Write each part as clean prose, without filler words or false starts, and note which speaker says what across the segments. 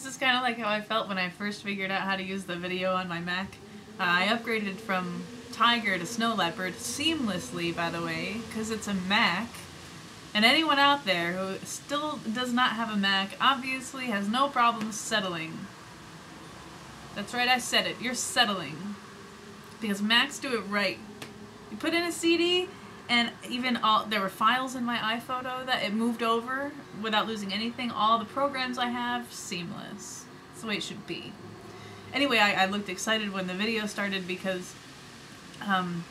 Speaker 1: is kind of like how I felt when I first figured out how to use the video on my Mac. I upgraded from Tiger to Snow Leopard seamlessly, by the way, because it's a Mac. And anyone out there who still does not have a Mac obviously has no problem settling. That's right, I said it. You're settling. Because Macs do it right. You put in a CD, and even there were files in my iPhoto that it moved over without losing anything. All the programs I have, seamless. That's the way it should be. Anyway, I looked excited when the video started because on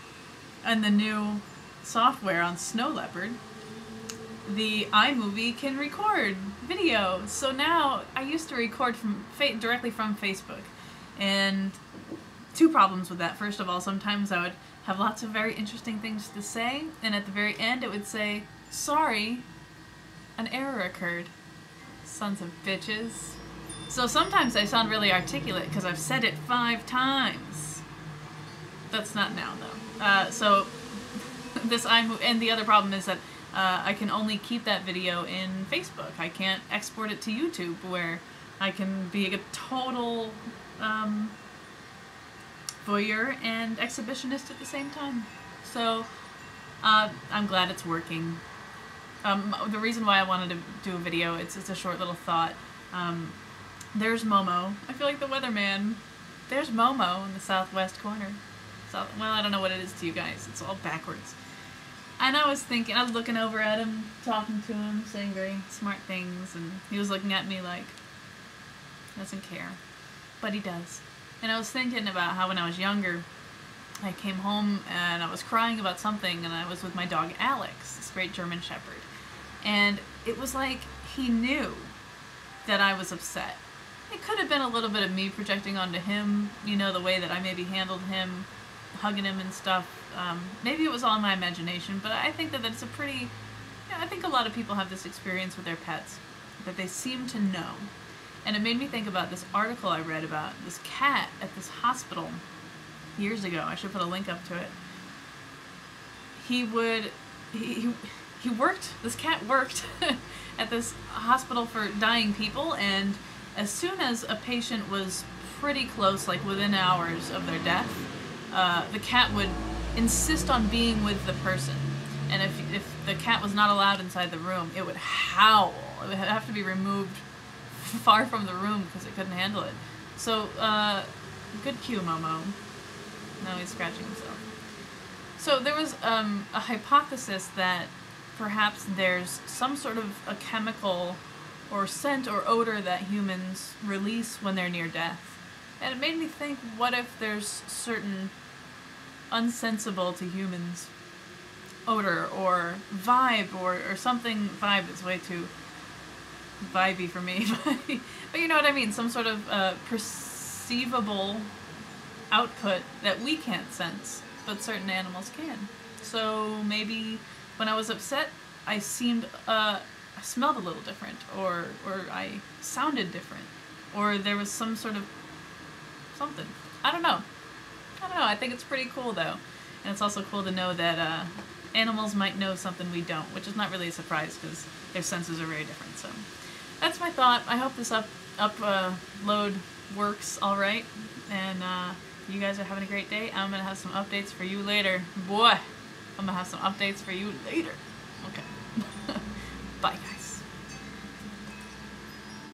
Speaker 1: the new software on Snow Leopard, the iMovie can record video. So now, I used to record directly from Facebook. And two problems with that. First of all, sometimes I would have lots of very interesting things to say, and at the very end it would say, "Sorry, an error occurred." Sons of bitches. So sometimes I sound really articulate because I've said it 5 times. That's not now, though. So this iMovie, and the other problem is that I can only keep that video in Facebook. I can't export it to YouTube, where I can be a total voyeur and exhibitionist at the same time. So I'm glad it's working. The reason why I wanted to do a video, it's a short little thought. There's Momo. I feel like the weatherman. There's Momo in the southwest corner. Well, I don't know what it is to you guys. It's all backwards. And I was looking over at him, talking to him, saying very smart things, and he was looking at me like, doesn't care. But he does. And I was thinking about how when I was younger, I came home and I was crying about something, and I was with my dog Alex, this great German Shepherd. And it was like he knew that I was upset. It could have been a little bit of me projecting onto him, you know, the way that I maybe handled him, hugging him and stuff. Maybe it was all in my imagination, but I think that it's a pretty, I think a lot of people have this experience with their pets, that they seem to know. And it made me think about this article I read about this cat at this hospital years ago. I should put a link up to it. He worked, this cat worked at this hospital for dying people, and as soon as a patient was pretty close, like within hours of their death, the cat would insist on being with the person. And if the cat was not allowed inside the room, it would howl. It would have to be removed far from the room because it couldn't handle it. So, good cue, Momo. Now he's scratching himself. So there was a hypothesis that perhaps there's some sort of a chemical or scent or odor that humans release when they're near death. And it made me think, what if there's certain unsensible to humans odor or vibe or something. Vibe is way too vibey for me, but you know what I mean, some sort of perceivable output that we can't sense, but certain animals can. So maybe when I was upset, I seemed, I smelled a little different, or I sounded different, or there was some sort of something. I don't know. I think it's pretty cool though, and it's also cool to know that animals might know something we don't, which is not really a surprise because their senses are very different. So that's my thought. I hope this upload works all right, and you guys are having a great day. I'm gonna have some updates for you later. Boy, I'm gonna have some updates for you later.